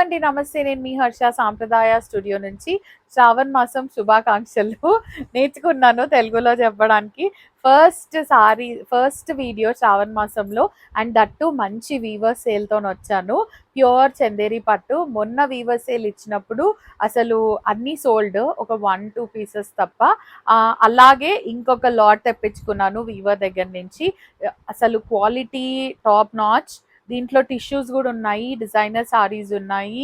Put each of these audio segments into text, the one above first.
అండి. నమస్తే. నేను మీ హర్ష సాంప్రదాయ స్టూడియో నుంచి శ్రావణ మాసం శుభాకాంక్షలు నేర్చుకున్నాను తెలుగులో చెప్పడానికి. ఫస్ట్ వీడియో శ్రావణ మాసంలో అండ్ దట్ టూ మంచి వీవర్ సేల్‌తోనొచ్చాను. ప్యూర్ చందేరి పట్టు. మొన్న వీవర్ సేల్ ఇచ్చినప్పుడు అసలు అన్నీ సోల్డ్. ఒక 1, 2 పీసెస్ తప్ప. అలాగే ఇంకొక లాట్ తెప్పించుకున్నాను వీవర్ దగ్గర నుంచి. అసలు క్వాలిటీ టాప్ నాచ్. దీంట్లో టిష్యూస్ కూడా ఉన్నాయి, డిజైనర్ సారీస్ ఉన్నాయి,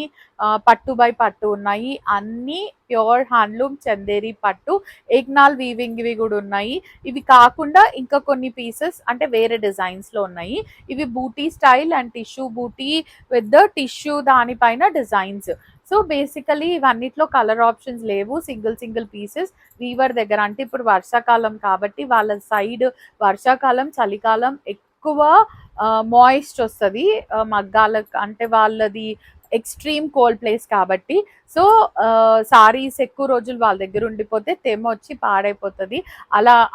పట్టు బై పట్టు ఉన్నాయి, అన్నీ ప్యూర్ హ్యాండ్లూమ్ చందేరి పట్టు, ఏక్నాల్ వీవింగ్వి కూడా ఉన్నాయి. ఇవి కాకుండా ఇంకా కొన్ని పీసెస్ అంటే వేరే డిజైన్స్లో ఉన్నాయి. ఇవి buti style and tissue buti with the tissue దానిపైన డిజైన్స్. సో బేసికలీ ఇవన్నిట్లో కలర్ ఆప్షన్స్ లేవు, సింగిల్ పీసెస్. వీవర్ దగ్గర అంటే ఇప్పుడు వర్షాకాలం కాబట్టి వాళ్ళ సైడ్ వర్షాకాలం చలికాలం ఎక్కువ మాయిస్ట్ వస్తుంది మగ్గాలకు, అంటే వాళ్ళది ఎక్స్ట్రీమ్ కోల్డ్ ప్లేస్ కాబట్టి. సో సారీస్ ఎక్కువ రోజులు వాళ్ళ దగ్గర ఉండిపోతే తెమ వచ్చి పాడైపోతుంది.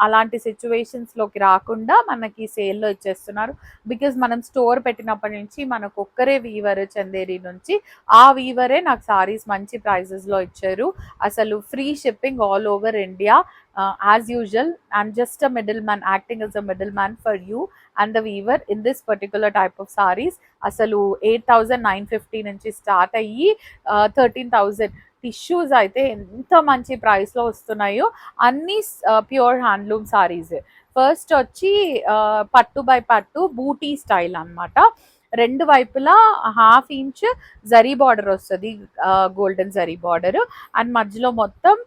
అలాంటి సిచ్యువేషన్స్లోకి రాకుండా మనకి సేల్లో ఇచ్చేస్తున్నారు. బికాజ్ మనం స్టోర్ పెట్టినప్పటి నుంచి మనకు ఒక్కరే వీవర్ చందేరి నుంచి, ఆ వీవరే నాకు సారీస్ మంచి ప్రైజెస్లో ఇచ్చారు. అసలు free shipping all over India. As usual, I'm just a middleman, acting as a middleman for you and the weaver in this particular type of sarees. అసలు 8,950 నుంచి స్టార్ట్ అయ్యి 13,000 టిష్యూస్ అయితే ఎంత మంచి ప్రైస్లో వస్తున్నాయో. అన్నీ ప్యూర్ హ్యాండ్లూమ్ సారీస్. ఫస్ట్ వచ్చి పట్టు బై పట్టు బూటీ స్టైల్ అనమాట. రెండు వైపులా 1/2 ఇంచ్ జరీ బార్డర్ వస్తుంది, గోల్డెన్ జరీ బార్డర్. అండ్ మధ్యలో మొత్తం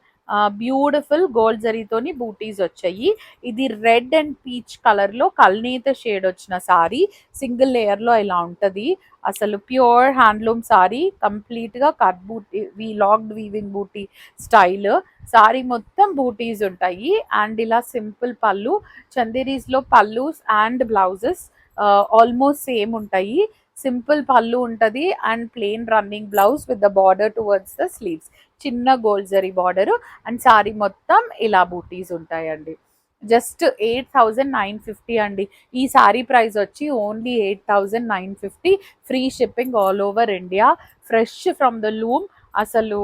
బ్యూటిఫుల్ గోల్డ్ జరీతోని బూటీస్ వచ్చాయి. ఇది రెడ్ అండ్ పీచ్ కలర్లో కల్నేత షేడ్ వచ్చిన సారీ. సింగిల్ లేయర్లో ఇలా ఉంటుంది. అసలు ప్యూర్ హ్యాండ్లూమ్ సారీ, కంప్లీట్గా cut buti locked weaving buti style. Sari మొత్తం బూటీస్ ఉంటాయి అండ్ ఇలా సింపుల్ పళ్ళు. చందేరీస్లో pallus and blouses almost same ఉంటాయి. సింపుల్ పళ్ళు ఉంటుంది and plain running blouse with the border towards the sleeves, చిన్న gold zari border. And sari మొత్తం ఇలా బూటీస్ ఉంటాయండి. జస్ట్ 8,950 అండి. ఈ సారీ ప్రైస్ వచ్చి only 8,950. Free shipping all over India. Fresh from the loom. అసలు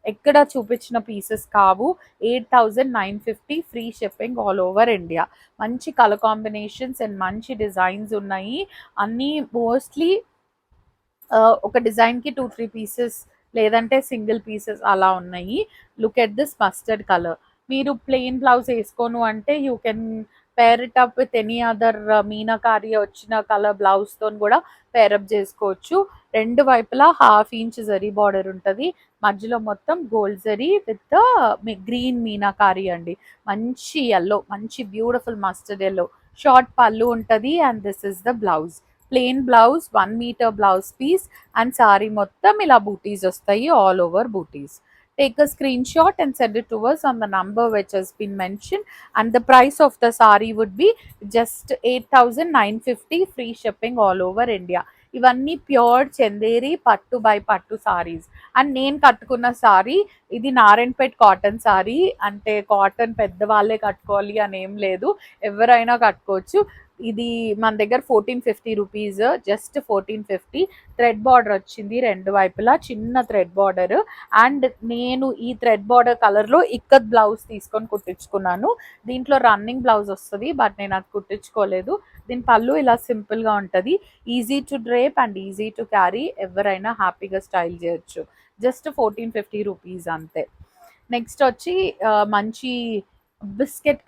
ఎక్కడ చూపించిన పీసెస్ కావు. 8,950 free shipping all over India. మంచి కలర్ కాంబినేషన్స్ అండ్ మంచి డిజైన్స్ ఉన్నాయి. అన్నీ మోస్ట్లీ ఒక డిజైన్కి 2-3 పీసెస్ లేదంటే సింగిల్ పీసెస్ అలా ఉన్నాయి. Look at this mustard colour. మీరు ప్లెయిన్ బ్లౌజ్ వేసుకోను అంటే you can pair it up with any other meenakari వచ్చిన కలర్ బ్లౌజ్తో కూడా పేరప్ చేసుకోవచ్చు. రెండు వైపులా 1/2 ఇంచ్ జరీ బార్డర్ ఉంటుంది, మధ్యలో మొత్తం gold zari with green meenakari అండి. మంచి ఎల్లో, మంచి beautiful mustard yellow. Short pallu ఉంటుంది and this is the blouse. Plain blouse, 1 metre blouse piece and sari మొత్తం ఇలా బూటీస్ వస్తాయి, ఆల్ ఓవర్ బూటీస్. Take a screenshot and send it to us on the number which has been mentioned, and the price of the saree would be just 8,950 free shipping all over India. ఇవన్నీ pure Chanderi పట్టు by పట్టు saris. And నేను కట్టుకున్న sorry ఇది Narayanpet cotton sorry. అంటే cotton పెద్దవాళ్ళే కట్టుకోవాలి అని ఏం లేదు, ఎవరైనా కట్టుకోవచ్చు. ఇది మన దగ్గర 1450 రూపీస్, జస్ట్ 1450. థ్రెడ్ బార్డర్ వచ్చింది రెండు వైపులా, చిన్న థ్రెడ్ బార్డర్. అండ్ నేను ఈ థ్రెడ్ బార్డర్ కలర్లో ఇక్కత్ బ్లౌజ్ తీసుకొని కుట్టించుకున్నాను. దీంట్లో రన్నింగ్ బ్లౌజ్ వస్తుంది బట్ నేను అది కుట్టించుకోలేదు. దీని పళ్ళు ఇలా సింపుల్గా ఉంటుంది. Easy to drape and easy to carry, ఎవరైనా హ్యాపీగా స్టైల్ చేయొచ్చు. జస్ట్ 1450 రూపీస్ అంతే. నెక్స్ట్ వచ్చి మంచి బిస్కెట్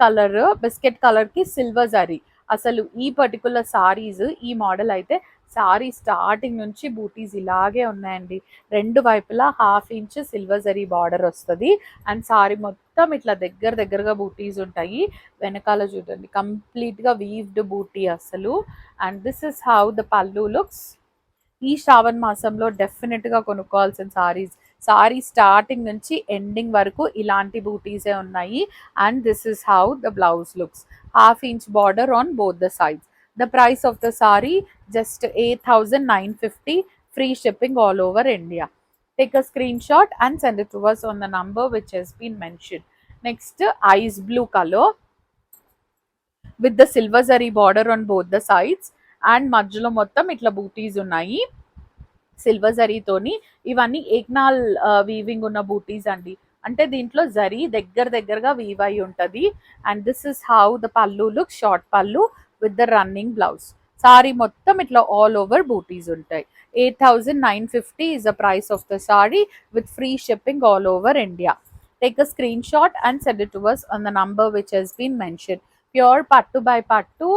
కలర్కి సిల్వర్ జరీ. అసలు ఈ పర్టికులర్ సారీస్, ఈ మోడల్ అయితే సారీ స్టార్టింగ్ నుంచి బూటీస్ ఇలాగే ఉన్నాయండి. రెండు వైపులా 1/2 ఇంచ్ సిల్వర్ జరీ బార్డర్ వస్తుంది అండ్ సారీ మొత్తం ఇట్లా దగ్గరగా బూటీస్ ఉంటాయి. వెనకాల చూడండి కంప్లీట్గా వీవ్డ్ బూటీ అసలు. And this is how the pallu looks. ఈ శ్రావణ మాసంలో డెఫినెట్గా కొనుక్కోవాల్సిన సారీ స్టార్టింగ్ నుంచి ఎండింగ్ వరకు ఇలాంటి బూటీసే ఉన్నాయి. And this is how the blouse looks. 1/2 inch border on both the sides. The price of the saree just 8,950. Free shipping all over India. Take a screenshot and send it to us on the number which has been mentioned. Next, ice blue color with the silver zari border on both the sides and మధ్యలో మొత్తం ఇట్లా బూటీస్ ఉన్నాయి. Silver జరీతోని ఇవన్నీ ఏక్నాల్ weaving ఉన్న బూటీస్ అండి. అంటే దీంట్లో జరీ దగ్గరగా వీవ్ అయి ఉంటది. And this is how the pallu look, short pallu with the running blouse. Sorry మొత్తం ఇట్లా ఆల్ ఓవర్ బూటీస్ ఉంటాయి. 8,950 is the price of the saree with free shipping all over India. Take a screenshot and send it to us on the number which has been mentioned. Pure pattu by pattu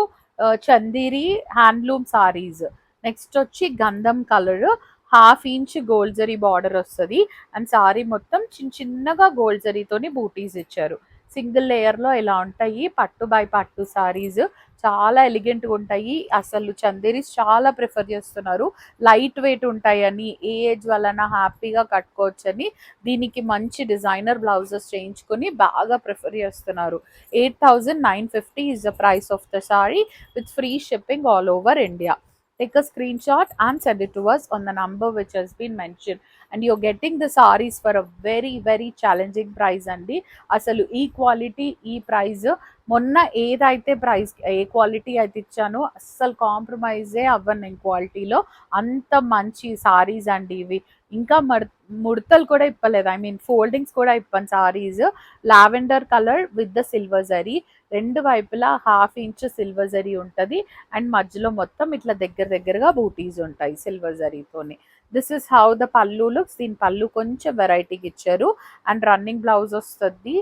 chandiri handloom sarees. Next వచ్చి గంధం colour, half inch gold zari border వస్తుంది. And sari మొత్తం చిన్నగా gold జరీతోని బూటీస్ ఇచ్చారు. Single లేయర్లో ఇలా ఉంటాయి పట్టు బై పట్టు సారీస్. చాలా ఎలిగెంట్గా ఉంటాయి. అసలు చందేరీస్ చాలా ప్రిఫర్ చేస్తున్నారు. లైట్ వెయిట్ ఉంటాయని, ఏ ఏజ్ వలన హ్యాపీగా కట్టుకోవచ్చని దీనికి మంచి డిజైనర్ బ్లౌజెస్ చేయించుకొని బాగా ప్రిఫర్ చేస్తున్నారు. 8,950 is the price of the saree with free shipping all over India. Take a screenshot and send it to us on the number which has been mentioned. And you're getting the sarees for a very challenging price andi. Asalu ee quality ee price మొన్న ఏదైతే price ఏ quality అయితే ఇచ్చానో అస్సలు కాంప్రమైజే అవ్వను క్వాలిటీలో. అంత మంచి సారీస్ అండి ఇవి. ఇంకా ముడతలు కూడా ఇప్పలేదు, ఐ మీన్ ఫోల్డింగ్స్ కూడా ఇప్పని saris. Lavender colour with the silver zari, రెండు వైపులా హాఫ్ ఇంచ్ సిల్వర్ జరీ ఉంటుంది. అండ్ మధ్యలో మొత్తం ఇట్లా దగ్గరగా బూటీస్ ఉంటాయి సిల్వర్ జరీతోని. This is how the pallu looks. దీని పల్లు కొంచెం వెరైటీకి ఇచ్చారు. అండ్ రన్నింగ్ బ్లౌజ్ వస్తుంది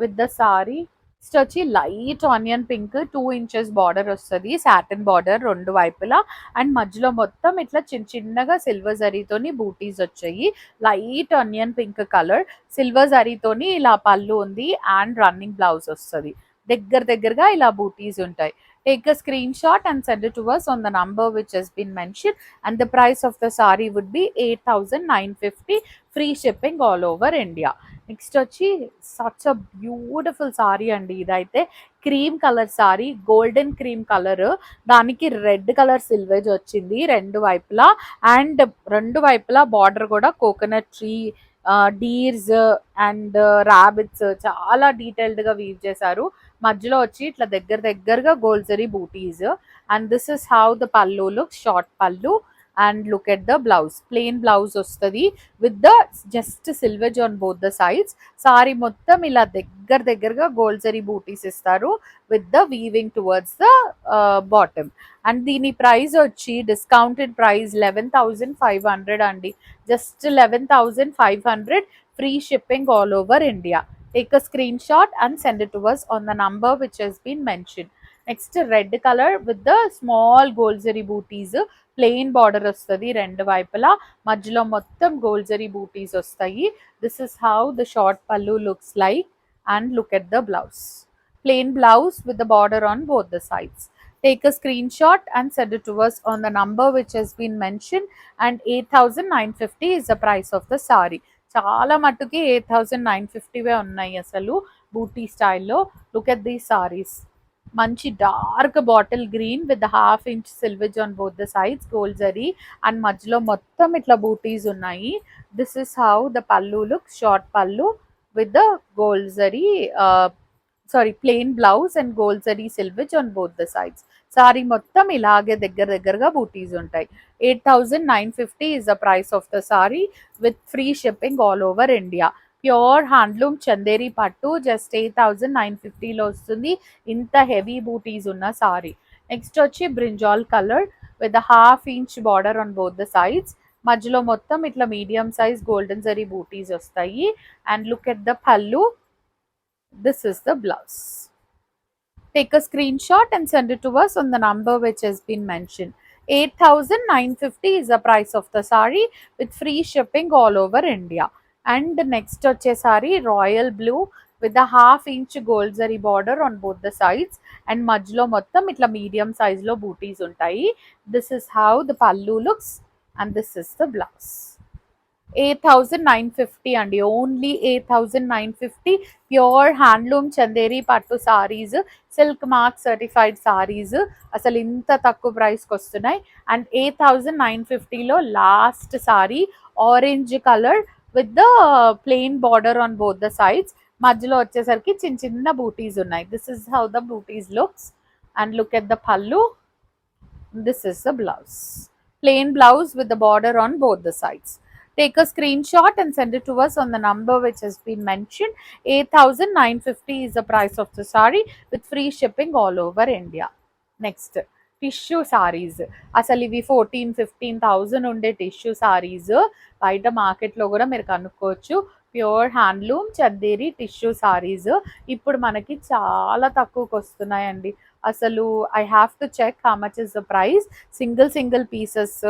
విత్ ద సారీ. నెక్స్ట్ వచ్చి light onion pink 2 inches border వస్తుంది, సాటిన్ బార్డర్ రెండు వైపులా. అండ్ మధ్యలో మొత్తం ఇట్లా చిన్నగా సిల్వర్ జరీతోని బూటీస్ వచ్చాయి. Light onion pink colour, silver జరీతోని ఇలా పళ్ళు ఉంది. అండ్ రన్నింగ్ బ్లౌజ్ వస్తుంది. దగ్గరగా ఇలా బూటీస్ ఉంటాయి. Take a screenshot and send it to us on the number which has been mentioned. And the price of the saree would be 8,950, free shipping all over India. Next వచ్చి such a beautiful sari అండి. ఇదైతే cream colour sari, golden cream colour, దానికి red colour selvage వచ్చింది రెండు వైపులా. And రెండు వైపులా border కూడా coconut tree, deers and rabbits చాలా డీటెయిల్డ్గా వీవ్ చేశారు. మధ్యలో వచ్చి ఇట్లా దగ్గరగా gold zari butis. And this is how the pallu look, short pallu. And look at the blouse, plain blouse వస్తుంది with the just selvage on both the sides. Sari మొత్తం ఇలా దగ్గరగా గోల్డ్ జరీ బూటీస్ ఇస్తారు with the weaving towards the bottom. And దీని price వచ్చి discounted price 11,500 అండి. Just 11,500, free shipping all over India. Take a screenshot and send it to us on the number which has been mentioned. Next red color with the small gold zari booties, plain border వస్తుంది రెండు వైపులా, మధ్యలో మొత్తం gold zari booties వస్తాయి. This is how the short pallu looks like. And look at the blouse, plain blouse with the border on both the sides. Take a screenshot and send it to us on the number which has been mentioned. And 8,950 is the price of the saree. చాలా మట్టుకి 8,950 ఉన్నాయి అసలు బూటీ స్టైల్లో. Look at these saris. మంచి dark bottle green with half inch selvage on both the sides, gold zari. And మధ్యలో మొత్తం ఇట్లా బూటీస్ ఉన్నాయి. This is how the pallu look, short pallu with the gold zari, plain blouse and gold zari selvage on both the sides. Sari మొత్తం ఇలాగే దగ్గరగా బూటీస్ ఉంటాయి. 8,950 is the price of the saree with free shipping all over India. Pure handloom Chanderi పట్టు just 8,950లో వస్తుంది ఇంత heavy బూటీస్ ఉన్న sorry. Next వచ్చి brinjal colour with half inch border on both the sides. మధ్యలో మొత్తం ఇట్లా మీడియం సైజ్ గోల్డెన్ జరీ బూటీస్ వస్తాయి. And look at the pallu. This is the blouse. Take a screenshot and send it to us on the number which has been mentioned. 8,950 is the price of the saree with free shipping all over India. And next వచ్చేసారి royal blue with a half inch gold zari border on both the sides. And మధ్యలో మొత్తం ఇట్లా medium size లో బూటీస్ ఉంటాయి. This is how the pallu looks and this is the blouse. 8,950 అండి, only 8,950. Pure handloom Chanderi పట్టు saris, silk mark certified saris అసలు ఇంత తక్కువ ప్రైస్కి వస్తున్నాయి. అండ్ 8,950లో last sari orange colour with the plain border on both the sides. మధ్యలో వచ్చేసరికి చిన్న బూటీస్ ఉన్నాయి. This is how the butis looks. And look at the pallu. This is the blouse. plain blouse with the border on both the sides. Take a screenshot and send it to us on the number which has been mentioned. 8,950 is the price of the saree with free shipping all over India. Next, tissue saris. అసలు ఇవి 14,000-15,000 ఉండే tissue saris బయట మార్కెట్లో కూడా మీరు కనుక్కోవచ్చు. Pure handloom Chanderi tissue saris ఇప్పుడు మనకి చాలా తక్కువకి వస్తున్నాయండి. అసలు I have to check how much is the price. Single pieces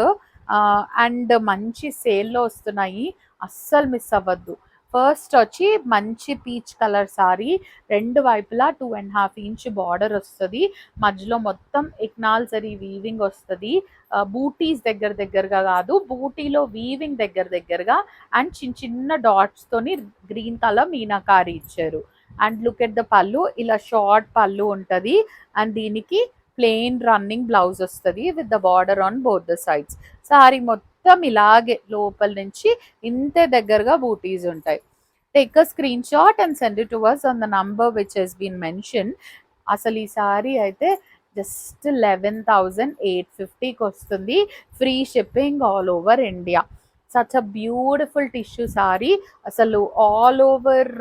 and మంచి సేల్లో వస్తున్నాయి, అస్సలు మిస్ అవ్వద్దు. ఫస్ట్ వచ్చి మంచి పీచ్ కలర్ సారీ, రెండు వైపులా 2.5 ఇంచ్ బార్డర్ వస్తుంది, మధ్యలో మొత్తం ఎక్నాల్ జరీ వీవింగ్ వస్తుంది. బూటీస్ దగ్గరగా కాదు, బూటీలో వీవింగ్ దగ్గరగా అండ్ చిన్న డాట్స్తోని గ్రీన్ కలర్ మీనాకారి ఇచ్చారు. అండ్ లుక్ ఎట్ ద పళ్ళు, ఇలా షార్ట్ పళ్ళు ఉంటుంది అండ్ దీనికి ప్లెయిన్ రన్నింగ్ బ్లౌజ్ వస్తుంది with the border on both the sides. Sari మొత్తం ఇలాగే లోపల నుంచి ఇంతే దగ్గరగా బూటీస్ ఉంటాయి. Take a screen shot and send it to us on the number which has been mentioned. అసలు ఈ సారీ అయితే జస్ట్ 11,850కి వస్తుంది, free shipping all over India. Such a beautiful tissue sorry. అసలు ఆల్ ఓవర్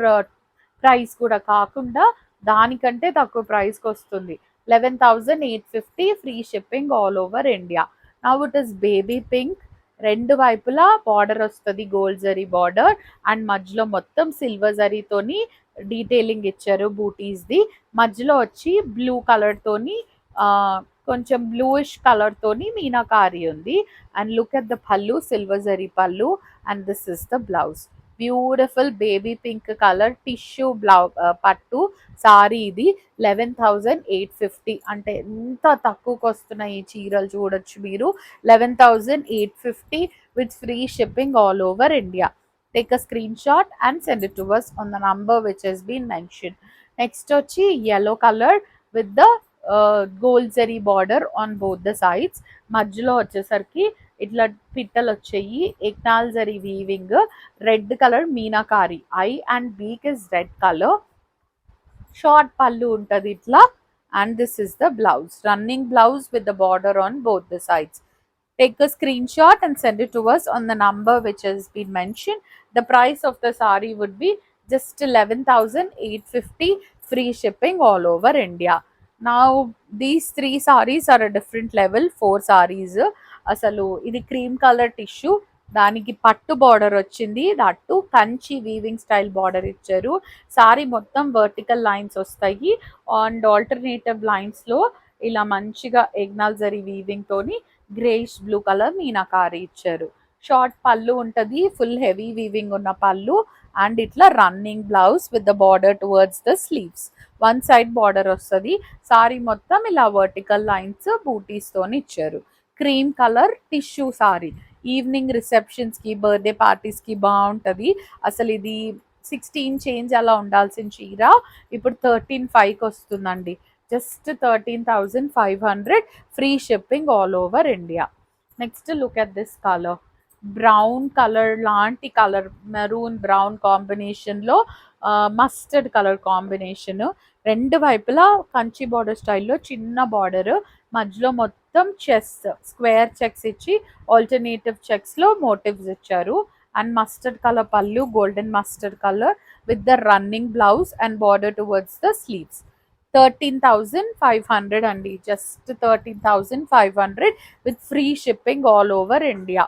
ప్రైస్ కూడా కాకుండా దానికంటే తక్కువ ప్రైస్కి వస్తుంది. 11,850 free shipping all over India. Now it is baby pink, రెండు వైపులా బార్డర్ వస్తుంది, గోల్డ్ జరీ బార్డర్ అండ్ మధ్యలో మొత్తం సిల్వర్ జరీతోని డీటెయిలింగ్ ఇచ్చారు బూటీస్ది. మధ్యలో వచ్చి బ్లూ కలర్తోని కొంచెం బ్లూయిష్ కలర్తోని మీనాకారి ఉంది. అండ్ లుక్ ఎట్ ద పళ్ళు, సిల్వర్ జరీ పళ్ళు and this is the blouse. Beautiful baby pink colour tissue పట్టు సారీ ఇది. 11,850 అంటే ఎంత తక్కువకి వస్తున్నాయి ఈ చీరలు చూడొచ్చు మీరు. 11,850 with free shipping all over India. Take a screenshot and send it to us on the number which has been mentioned. Next వచ్చి yellow color with the gold zari border on both the sides. మధ్యలో వచ్చేసరికి ఇట్లా పిట్టలు వచ్చాయి, ఎక్నాల్ zari weaving, red colour meenakari, eye and beak is red colour, short pallu ఉంటుంది ఇట్లా and this is the blouse, running blouse with the border on both the sides. Take a screenshot and send it to us on the number which has been mentioned. The price of the saree would be just 11,850 free shipping all over India. Now these 3 sarees are a different level. 4 sarees. అసలు ఇది cream colour tissue, దానికి పట్టు border వచ్చింది, that Kanchi weaving style border ఇచ్చారు. Sorry మొత్తం vertical lines వస్తాయి and alternative లైన్స్లో ఇలా మంచిగా ఎగ్నాల్ జరీ వీవింగ్ తోని గ్రేష్ బ్లూ కలర్ మీనాకారి ఇచ్చారు. షార్ట్ పళ్ళు ఉంటుంది, ఫుల్ హెవీ వీవింగ్ ఉన్న పళ్ళు అండ్ ఇట్లా running blouse with the border towards the sleeves. One side border వస్తుంది. సారీ మొత్తం ఇలా వర్టికల్ లైన్స్ బూటీస్తోని ఇచ్చారు. Cream colour tissue sari, evening రిసెప్షన్స్కి బర్త్డే పార్టీస్కి బాగుంటుంది. అసలు ఇది 16 చేంజ్ అలా ఉండాల్సిన చీర ఇప్పుడు 13,500కి వస్తుందండి. just 13,500 free shipping all over India. Next look at this color, brown color లాంటి కలర్, మెరూన్ బ్రౌన్ కాంబినేషన్లో మస్టర్డ్ కలర్ కాంబినేషన్, రెండు వైపులా కంచి బార్డర్ స్టైల్లో చిన్న బార్డర్, మధ్యలో మొత్తం చెక్స్, స్క్వేర్ చెక్స్ ఇచ్చి ఆల్టర్నేటివ్ చెక్స్లో మోటివ్స్ ఇచ్చారు అండ్ మస్టర్డ్ కలర్ పళ్ళు, golden mustard colour with the running blouse and border towards the sleeves. 13,500 అండి, just 13,500 with free shipping all over India.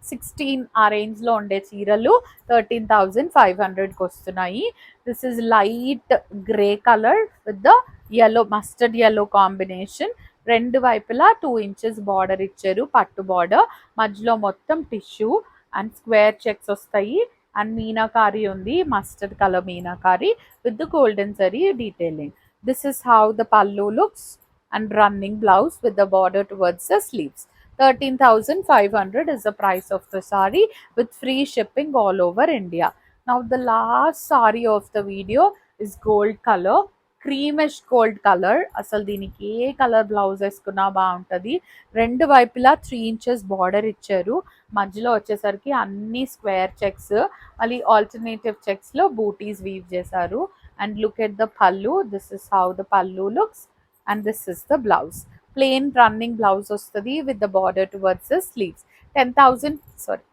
16 ఆ రేంజ్లో ఉండే చీరలు 13,500కి వస్తున్నాయి. This is light grey colour with the yellow, mustard yellow combination. రెండు వైపులా 2 inches border ఇచ్చారు, పట్టు బార్డర్, మధ్యలో మొత్తం టిష్యూ అండ్ స్క్వేర్ చెక్స్ వస్తాయి అండ్ మీనాకారి ఉంది, mustard colour meenakari with the golden zari detailing. This is how the pallu looks and running blouse with the border towards the sleeves. 13,500 is the price of the saree with free shipping all over India. Now the last saree of the video is gold color, creamish gold color. అసలు దీనికి ఏ colour blouse వేసుకున్నా బాగుంటుంది. రెండు వైపులా 3 inches border ఇచ్చారు, మధ్యలో వచ్చేసరికి అన్ని స్క్వేర్ చెక్స్, మళ్ళీ ఆల్టర్నేటివ్ చెక్స్లో బూటీస్ వీవ్ చేశారు. And look at the pallu, this is how the pallu looks and this is the blouse. Plain running blouse వస్తుంది with the border towards the sleeves. 10,000, sorry,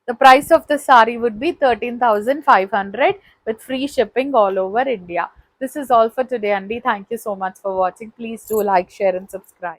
the price of the saree would be 13,500 with free shipping all over India. This is all for today, Andy. Thank you so much for watching. Please do like, share and subscribe.